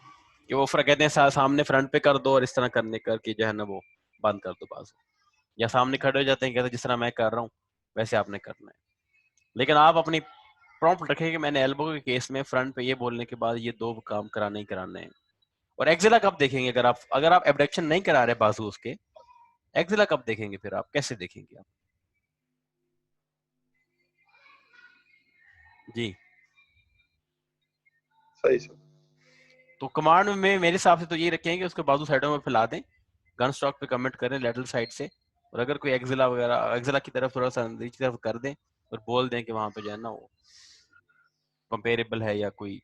कि वो कहते हैं सामने फ्रंट पे कर दो, और इस तरह करने करके जो है ना वो बंद कर दो बाजू, या सामने खड़े हो जाते हैं, कहते हैं जिस तरह मैं कर रहा हूँ वैसे आपने करना है, लेकिन आप अपनी प्रॉम्प्ट रखें कि मैंने एल्बो के केस में फ्रंट पे ये बोलने के बाद ये दो काम कराने ही कराने हैं। और एक्जिला कब देखेंगे, अगर आप एब्डक्शन नहीं करा रहे बाजू उसके, एक्जिला कब देखेंगे, फिर आप कैसे देखेंगे आप? जी, सही सर। तो कमांड में मेरे हिसाब से तो ये रखेंगे कि उसके बाजू साइडों में फैला दें, गन स्टॉक पे कमेंट करें लेटरल साइड से, और अगर कोई एक्जिला वगैरह एक्जिला की तरफ थोड़ा सा अंदर की तरफ कर दें और बोल दें कि वहां पे जो है ना वो कंपेरेबल है, या कोई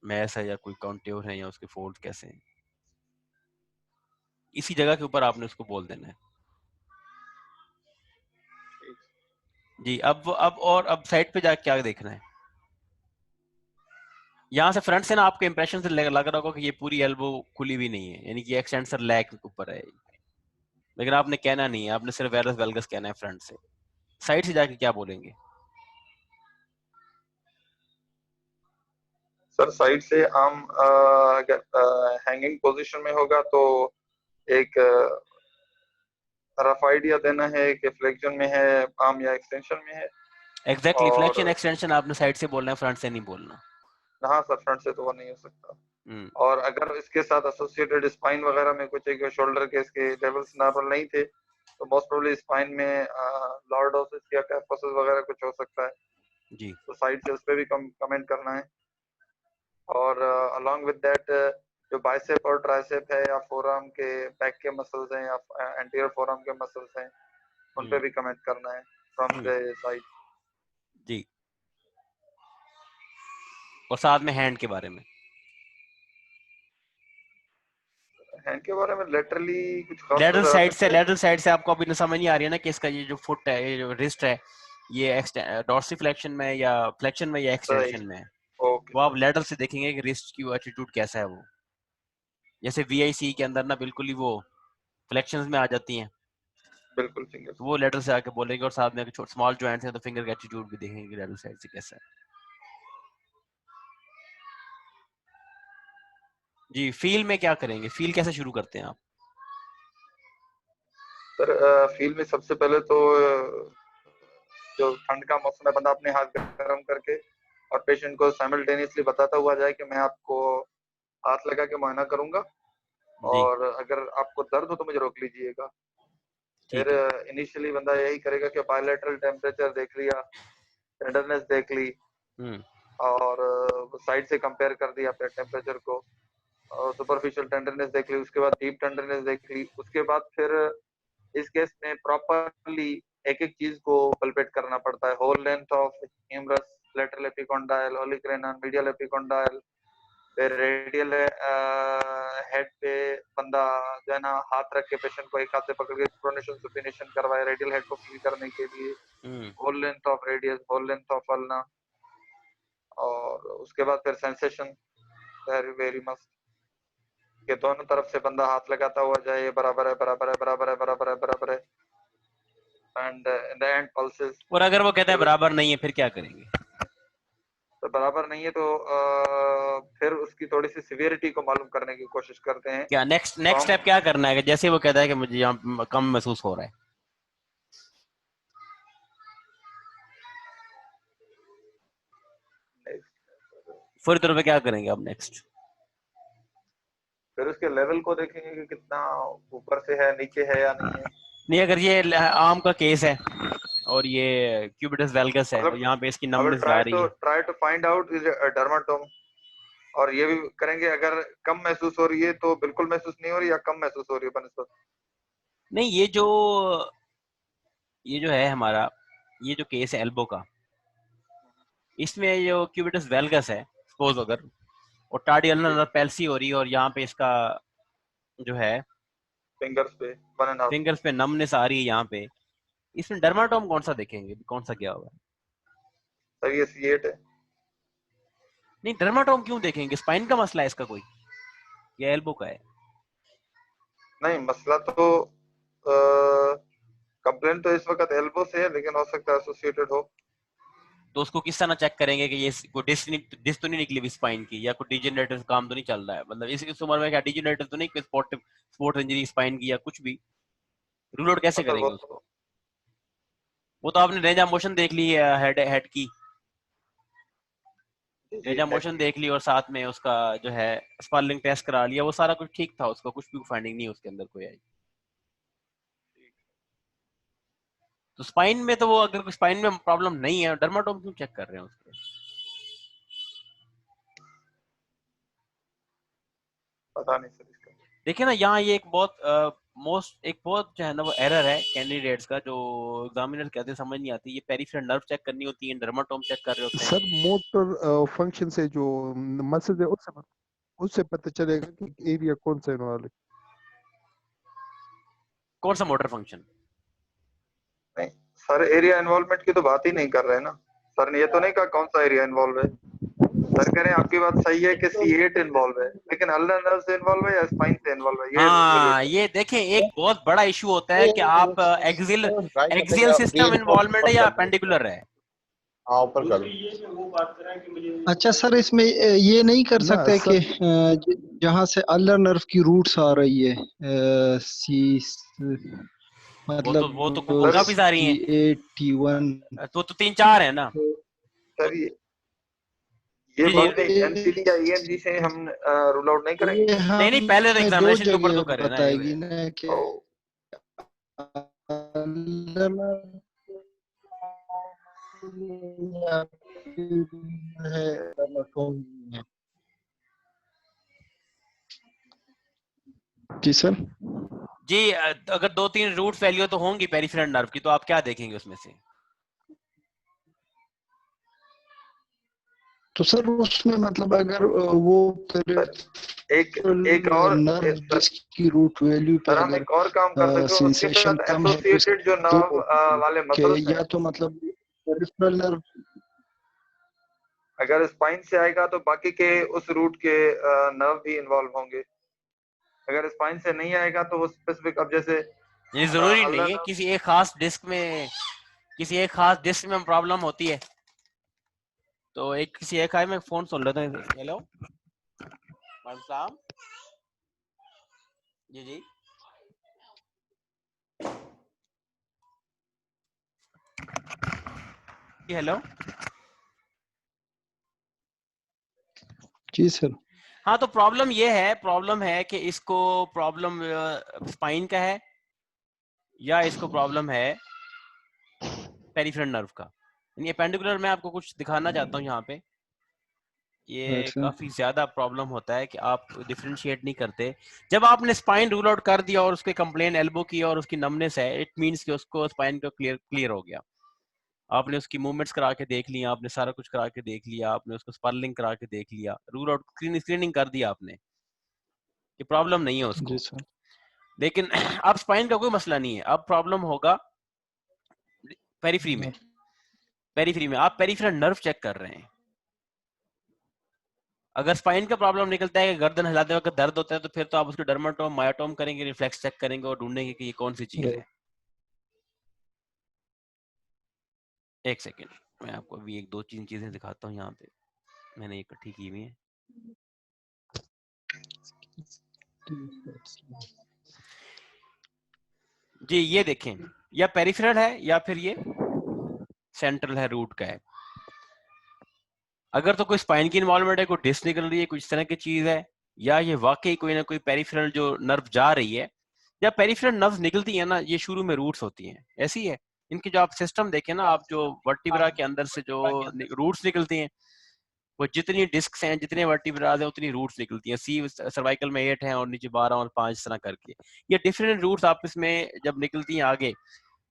मैस है, या कोई कॉन्ट्योर है, या उसके फोल्ड कैसे हैं, इसी जगह के ऊपर आपने उसको बोल देना है। जी, अब साइड पे जाके क्या देखना है? यहाँ से फ्रंट से ना आपके इंप्रेशन से लग रहा होगा कि ये पूरी एल्बो खुली हुई नहीं है, यानी कि एक्सटेंसर लैग के ऊपर है, लेकिन आपने कहना नहीं है, आपने सिर्फ वेरस वेल्गस कहना है फ्रंट से। साइड से जाके क्या बोलेंगे? सर साइड से आर्म हैंगिंग पोजीशन में होगा तो एक रफ आइडिया देना है कि फ्लेक्शन में है आर्म या एक्सटेंशन में है। एग्जैक्टली, और फ्लेक्शन एक्सटेंशन आपने साइड से बोलना है, फ्रंट से नहीं बोलना। हाँ सर, फ्रंट से तो वो नहीं हो सकता। हम्म, और अगर इसके साथ एसोसिएटेड स्पाइन वगैरह में कुछ एक शोल्डर के इसके लेवल्स नॉर्मल नहीं थे तो मोस्ट प्रोबेबली स्पाइन में लॉर्डोसिस या कैफोसिस वगैरह कुछ हो सकता है, जी तो साइड से उस पर भी कमेंट करना है। और अलोंग विद दैट जो बाइसेप और ट्राइसेप है या फोरआर्म के बैक के मसल्स हैं या एंटीरियर फोरआर्म के मसल्स हैं उन पे भी कमेंट करना है फ्रॉम द साइड। जी। और साथ में हैंड के बारे में, हैंड के बारे में लेटरली कुछ खास लेटरल नजर आ साइड सकता से, है। लेटरल साइड से आपको अभी समझ नहीं आ रही है ना कि इसका ये जो फुट है, ये जो रिस्ट है, ये डॉर्सिफ्लेक्शन में या फ्लेक्शन में या सही, एक्सटेंशन में है। ओके वो आप सर, लेटरल से देखेंगे कि रिस्ट की एटीट्यूड कैसा है वो। जैसे वीआईसी के अंदर ना बिल्कुल ही वो फ्लेक्शंस में आ जाती हैं, बिल्कुल फिंगर। तो वो लेटरल से आके बोलेंगे। और साथ में स्मॉल जॉइंट्स हैं तो फिंगर का एटीट्यूड भी देखेंगे लेटरल साइड से कैसा है। जी, फील में क्या करेंगे, फील कैसे शुरू करते हैं आप? सर फील्ड में सबसे पहले तो जो ठंड का मौसम है बंदा अपने हाथ गर्म करके और पेशेंट को साइमल्टेनियसली बताता हुआ जाए कि मैं आपको हाथ लगा के मुआयना करूंगा जी और अगर आपको दर्द हो तो मुझे रोक लीजिएगा। फिर ठीक है। इनिशियली बंदा यही करेगा कि बायलैटरल टेम्परेचर देख लिया, टेंडरनेस देख ली हम्म और साइड से कंपेयर कर दिया अपने टेम्परेचर को और सुपरफिशियल टेंडरनेस देख ली, उसके बाद डीप टेंडरनेस देख ली, उसके बाद फिर इस केस में प्रॉपरली एक एक चीज को पल्पेट करना पड़ता है। Whole length of humerus, lateral epicondyle, olecranon, medial epicondyle, फिर रेडियल हेड पे बंदा जो है ना हाथ रख के पेशेंट को एक हाथ से पकड़ के प्रोनेशन सुपिनेशन करवाए रेडियल हेड को फील करने के लिए। Hmm whole length of radius, whole length of ulna, और उसके बाद फिर सेंसेशन वेरी वेरी मस्ट कि दोनों तरफ से बंदा हाथ लगाता हुआ जाए, ये बराबर है, बराबर है, बराबर है, बराबर है, बराबर है, and in the end pulses. और अगर वो कहता है बराबर नहीं है, फिर क्या करेंगे? तो बराबर नहीं है तो फिर उसकी थोड़ी सी सिवियरिटी को मालूम करने की कोशिश करते हैं। क्या नेक्स्ट तो नेक्स्ट हम स्टेप क्या करना है कि जैसे वो कहता है कि मुझे यहाँ कम महसूस हो रहा है, फिर तरफ क्या करेंगे अब नेक्स्ट? फिर उसके लेवल को देखेंगे कि कितना ऊपर से है, नीचे है या नहीं है। नहीं, अगर ये आम का केस है और ये क्यूबिटस वेल्गस है और मतलब यहाँ पे इसकी अब नमनेस जा रही है, try to find out is dermatome, और ये भी करेंगे अगर कम महसूस हो रही है तो बिल्कुल महसूस नहीं हो रही या कम महसूस हो रही है बनस्पत। नहीं ये जो है हमारा, ये जो केस है एल्बो का, इसमें जो क्यूबिटस वेल्गस है सपोज अगर, और टार्डियलनर पैल्सी हो रही है और यहाँ पे इसका जो है फिंगर्स पे 1.5। फिंगर्स पे नमनेस आ रही है यहाँ पे, इसमें डर्माटोम कौन सा देखेंगे, कौन सा क्या होगा? सर ये C8 है। नहीं, डर्माटोम क्यों देखेंगे? स्पाइन का मसला है इसका कोई या एल्बो का है? नहीं, मसला तो कंप्लेंट तो इस वक्त एल्बो से है लेकिन हो सकता है एसोसिएटेड हो। तो उसको किस तरह चेक करेंगे कि ये कोई डिस्क तो नहीं निकली हुई स्पाइन की, या कोई डिजेनरेटिव काम तो नहीं चल रहा है? मतलब इस उम्र में क्या डिजेनरेटिव तो नहीं, कोई स्पोर्ट इंजरी स्पाइन की या कुछ भी? रूल आउट कैसे हाँ सर, वो करेंगे तो उसको? वो तो आपने रेंज ऑफ मोशन देख ली है, हेड की जी जी रेंज ऑफ मोशन देख ली और साथ में उसका जो है स्पार्लिंग टेस्ट करा लिया, वो सारा कुछ ठीक था, उसका कुछ भी फाइंडिंग नहीं है उसके अंदर कोई आई। तो स्पाइन में तो वो अगर स्पाइन में प्रॉब्लम नहीं है, डर्माटोम क्यों चेक कर रहे हैं उसके? पता नहीं सर इसका। देखिए ना, यहाँ ये एक बहुत जो है ना वो एरर है कैंडिडेट्स का, जो एग्जामिनर कहते हैं समझ नहीं आती। ये पेरिफेरल नर्व चेक करनी होती है, डर्माटोम चेक कर रहे होते हैं। सर मोटर फंक्शन से जो मसल्स है उससे पता चलेगा कि एरिया कौन सा इन्वॉल्व है। कौन सा मोटर फंक्शन? नहीं सर, एरिया इन्वॉल्वमेंट की तो बात ही नहीं कर रहे हैं ना सर ने, ये तो नहीं कहा कौन सा एरिया इन्वॉल्व है। सर कह रहे हैं आपकी बात सही है कि C8 इन्वॉल्व है, लेकिन अल्नर नर्व से इन्वॉल्व है या स्पाइन से इन्वॉल्व है, ये हाँ, इवैल्यूएट ये देखें, एक बहुत बड़ा इशू होता है कि आप एक्सियल सिस्टम इन्वॉल्वमेंट है या पेंडिकुलर है। हाँ ऊपर कर दो। अच्छा सर, इसमें ये नहीं कर ना सकते सर, कि जहाँ से अल्लर नर्व की रूट्स आ रही है, सी मतलब वो तो काफी सारी हैं, 81 तो 3-4 है ना। सर ये जी, बात एनसीडी या ईएनजी से हम रूल आउट नहीं करेंगे। ये नहीं पहले तो हमें दो एग्जामिनेशन के ऊपर जगह तो करे ना बताएगी ये। ना कि ओ, अल्लर नर्व या फिर है anatomy है। जी सर। जी अगर 2-3 रूट वैल्यू तो होंगी पेरिफेरल नर्व की, तो आप क्या देखेंगे उसमें से? तो सर उसमें मतलब अगर वो एक और नर्व सर, जिसकी रूट वैल्यू पे सर हम अगर एक और काम कर सकते हैं, उसके सेंसेशन साथ कम है तो एसोसिएटेड जो दो नर्व वाले के मसल्स हैं, या तो मतलब पेरिफेरल नर्व, अगर स्पाइन से आएगा तो बाकी के उस रूट के नर्व भी इन्वॉल्व होंगे। अगर स्पाइन से नहीं आएगा तो वो स्पेसिफिक, अब जैसे ये जरूरी अल्लर नहीं है, नर्व, किसी एक खास डिस्क में प्रॉब्लम होती है तो किसी एक आई में फोन सुन लेते हैं। हेलो वालेकुम सलाम। जी हेलो। जी सर। हाँ तो प्रॉब्लम है कि इसको प्रॉब्लम स्पाइन का है या इसको प्रॉब्लम है पेरिफेरल नर्व का। यानी एपेंडिकुलर में आपको कुछ दिखाना चाहता हूँ यहाँ पे। ये अच्छा। काफी ज्यादा प्रॉब्लम होता है कि आप डिफरेंशिएट नहीं करते। जब आपने स्पाइन रूल आउट कर दिया और उसके कंप्लेन एल्बो की और उसकी नमनेस है, इट मींस कि उसको स्पाइन का क्लियर हो गया। आपने उसकी मूवमेंट्स करा के देख लिया, आपने सारा कुछ करा के देख लिया, आपने उसको स्पर्लिंग करा के देख लिया, रूल आउट स्क्रीनिंग कर दिया आपने कि प्रॉब्लम नहीं है जी उसको। सर। लेकिन अब स्पाइन का कोई मसला नहीं है, अब प्रॉब्लम होगा पेरिफेरी में। आप पेरिफेरल नर्व चेक कर रहे हैं। अगर स्पाइन का प्रॉब्लम निकलता है कि गर्दन हिलाते वक्त दर्द होता है, तो फिर तो आप उसको डर्माटोम मायोटोम करेंगे, रिफ्लेक्स चेक करेंगे और ढूंढेंगे कि ये कौन सी चीज है। एक सेकेंड, मैं आपको अभी 1-2 चीजें दिखाता हूँ यहाँ पे, मैंने इकट्ठी की हुई है। जी ये देखें, या पेरिफेरल है या फिर ये सेंट्रल है, रूट का है। अगर तो कोई स्पाइन की इन्वॉल्वमेंट है, कोई डिस्क निकल रही है, कुछ इस तरह की चीज है, या ये वाकई कोई ना कोई पेरिफेरल जो नर्व जा रही है, या पेरिफेरल नर्व्स निकलती है ना, ये शुरू में रूट्स होती हैं, ऐसी है। इनके जो आप सिस्टम देखें ना, आप जो वर्टिब्रा के अंदर से जो रूट्स निकलती हैं, वो जितनी डिस्क हैं, जितने वर्टिब्राज हैं, उतनी रूट्स निकलती हैं। सी सर्वाइकल में 8 हैं और नीचे 12 और 5 इस तरह करके ये डिफरेंट रूट्स आपस में जब निकलती हैं आगे,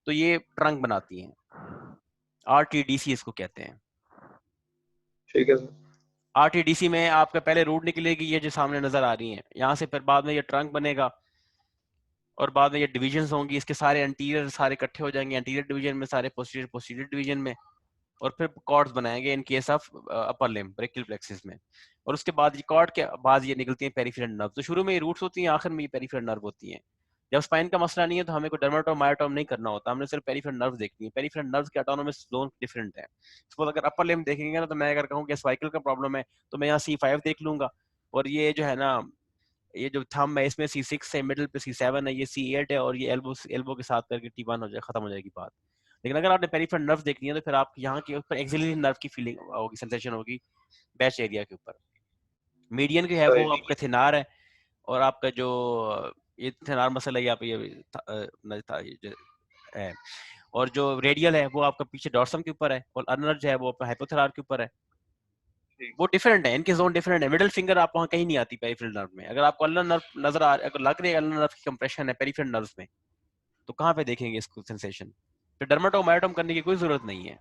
तो ये ट्रंक बनाती हैं। RTDC इसको कहते हैं। ठीक है सर। RTDC में आपका पहले रूट निकलेगी, ये जो सामने नजर आ रही है, यहाँ से फिर बाद में ये ट्रंक बनेगा और बाद में ये डिविजन्स होंगी, इसके सारे एंटीरियर सारे इकट्ठे हो जाएंगे एंटीरियर डिवीजन में, सारे पोस्टीरियर डिवीजन में, और फिर कॉर्ड्स बनाएंगे in case of upper limb brachial plexus में। और उसके बाद ये कॉर्ड के बाद ये निकलती हैं पेरिफेरल नर्व। तो शुरू में ये रूट्स होती हैं, आखिर में ये पेरिफेरल नर्व होती हैं। जब स्पाइन का मसला नहीं है तो हमें कोई डर्माटोम मायोटोम नहीं करना होता, हमने सिर्फ पेरिफेरल नर्व देखनी है। पेरिफेरल नर्व के ऑटोनोमस जोन डिफरेंट है। सपोज अगर अपर लिम्ब देखेंगे ना, तो मैं अगर कहूँ कि सर्वाइकल का प्रॉब्लम है, तो मैं यहाँ C5 देख लूंगा, और ये जो है ना, ये जो थंब है इसमें C6 है, मिडिल पे C7 है, ये C8 है, और ये एल्बो के साथ करके T1 हो जाए, खत्म हो जाएगी बात। लेकिन अगर आपने पेरिफेरल नर्व देखनी है, तो फिर आप यहाँ के ऊपर एक्सिलरी नर्व की फीलिंग होगी, सेंसेशन होगी बैच एरिया के ऊपर। मीडियन जो है वो आपका थिनार है, और आपका जो ये थिनार मसल है यहाँ पे ये है, और जो रेडियल है वो आपका पीछे डॉर्सम के ऊपर है, और अनर जो है वो आपका हाइपोथेलार के ऊपर है। वो डिफरेंट है, इनके जोन डिफरेंट है। मिडिल फिंगर आप वहाँ कहीं नहीं आती पेरिफेरल नर्व में। अगर आपको अल्नर नर्व नजर आ, अगर लग रही है अल्नर नर्व की कंप्रेशन है पेरिफेरल नर्व में, तो कहाँ पे देखेंगे इसको सेंसेशन? तो डर्माटोमायोटोम करने की कोई जरूरत नहीं है।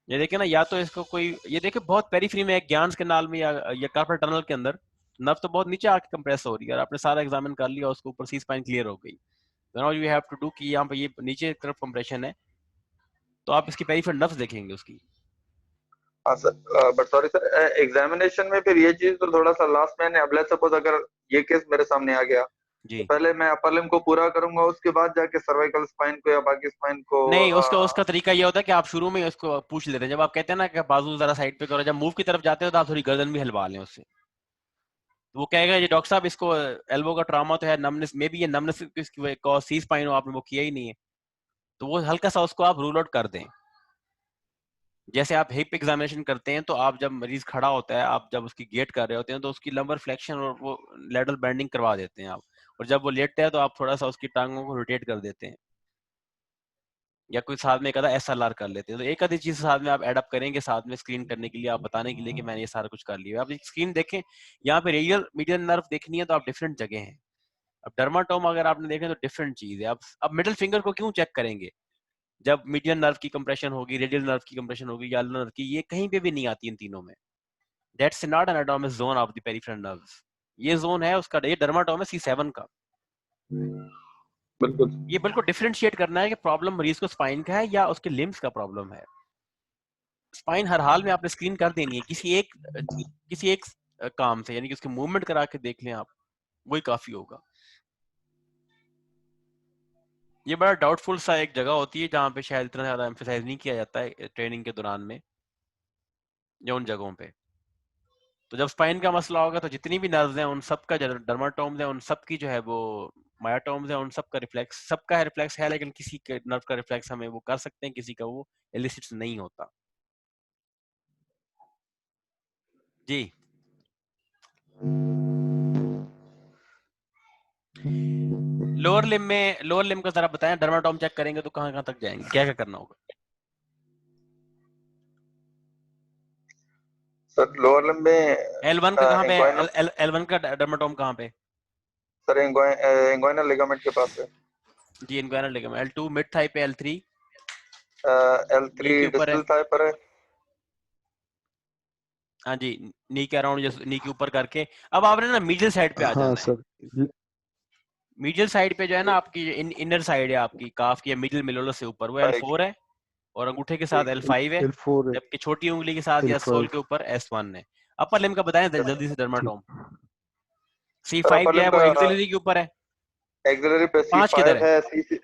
ये देखे ना, या तो इसको कोई, ये देखे बहुत पेरिफेरी में एक ज्ञान के नाल में या कार्पल टनल के अंदर नर्व तो बहुत नीचे आके कंप्रेस हो रही है, और आपने सारा एग्जामिन कर लिया, उसको ऊपर सी स्पाइन क्लियर हो गई, now you have to do कि यहाँ पे ये नीचे तरफ कंप्रेशन है, तो आप इसकी पेरिफेरल नर्व्स देखेंगे उसकी। हाँ sir, but sorry sir, examination में फिर ये चीज तो थोड़ा सा लास्ट में, अब लेट्स सपोज अगर ये केस मेरे सामने आ गया, जी तो पहले मैं अपर लिम्ब को पूरा करूंगा, उसके बाद जाके सर्वाइकल स्पाइन को या बाकी स्पाइन को। नहीं, उसका तरीका ये होता है कि आप शुरू में उसको पूछ लेते हैं, जब आप कहते हैं ना कि बाजू जरा साइड पे करो, जब मूव की तरफ जाते हो तो आप थोड़ी गर्दन भी हिलवा लें उससे। तो वो कहेगा जी डॉक्टर साहब इसको एल्बो का ट्रॉमा तो है, नमनेस मे बी ये नमनेस की कॉज सी स्पाइन हो, आपने वो किया ही नहीं है, तो वो हल्का सा उसको आप रूल आउट कर दें। जैसे आप हिप एग्जामिनेशन करते हैं तो आप जब मरीज खड़ा होता है, आप जब उसकी गेट कर रहे होते हैं तो उसकी लंबर फ्लेक्शन और वो लेटरल बेंडिंग करवा देते हैं आप, और जब वो लेटता है तो आप थोड़ा सा उसकी टांगों को रोटेट कर देते हैं, या कोई साथ में एक आधा SLR कर लेते हैं। तो एक आधी चीज साथ में आप एडअप करेंगे साथ में स्क्रीन करने के लिए, आप बताने के लिए कि मैंने ये सारा कुछ कर लिया। आप स्क्रीन देखें, यहाँ पे रेडियल मीडियन नर्व देखनी है तो आप डिफरेंट जगह हैं। अब डर्माटोम अगर आपने देखे तो डिफरेंट चीज है। अब मिडिल फिंगर को क्यों चेक करेंगे जब मीडियन नर्व की कंप्रेशन होगी, रेडियल नर्व की कंप्रेशन होगी, या नर्व की, ये कहीं पे भी नहीं आती इन तीनों में। That's not an anatomic zone of the peripheral nerves. ये जोन है उसका, ये डर्माटोम है C7 का। बिल्कुल। ये बिल्कुल डिफरेंशिएट करना है कि प्रॉब्लम मरीज को स्पाइन का है या उसके लिम्स का प्रॉब्लम है। स्पाइन हर हाल में आपने स्क्रीन कर देनी है किसी एक काम से, यानी कि उसके मूवमेंट करा के देख लें आप, वही काफी होगा। ये बड़ा डाउटफुल सा एक जगह होती है जहाँ पे शायद इतना ज्यादा एम्फेसाइज नहीं किया जाता है ट्रेनिंग के दौरान में, या उन जगहों पे। तो जब स्पाइन का मसला होगा तो जितनी भी नर्व्स हैं उन सब का, जो डर्माटोम्स हैं उन सब की जो है वो मायोटोम्स हैं, उन सब का रिफ्लेक्स, सबका रिफ्लेक्स है, लेकिन किसी के नर्व का रिफ्लेक्स हमें वो कर सकते हैं, किसी का वो एलिसिट नहीं होता। जी लोअर लिम का जरा बताएं, डर्माटोम चेक करेंगे तो कहाँ कहाँ तक जाएंगे, क्या क्या करना होगा? सर लोअर लिम्ब में L1 का कहाँ पे इंग्वाइनल, है? L1 का डर्माटोम कहाँ पे? सर इंग्वाइनल लिगामेंट के पास है। जी inguinal ligament. L2 mid thigh पे, L3 नी L3 के ऊपर है। डिस्टल थाई पर है। हाँ जी, नी के अराउंड, जैसे नी के ऊपर करके। अब आपने ना मीडियल साइड पे आ हाँ जाना है। सर, मीडियल साइड पे जो है ना आपकी इनर साइड है आपकी काफ की, मिडिल मिलोलस से ऊपर, वो L4 है, और अंगूठे के साथ ठीक। L5 है, L4 है, जबकि छोटी उंगली के साथ या सोल L5। के ऊपर S1 है। अपर लिम का बताएं जल्दी से ठीक। डर्माटोम। सर C5 अपर जो है लिम्ब वो का एक्सिलरी के ऊपर है। एक्सिलरी पे 5 किधर C5 है? है,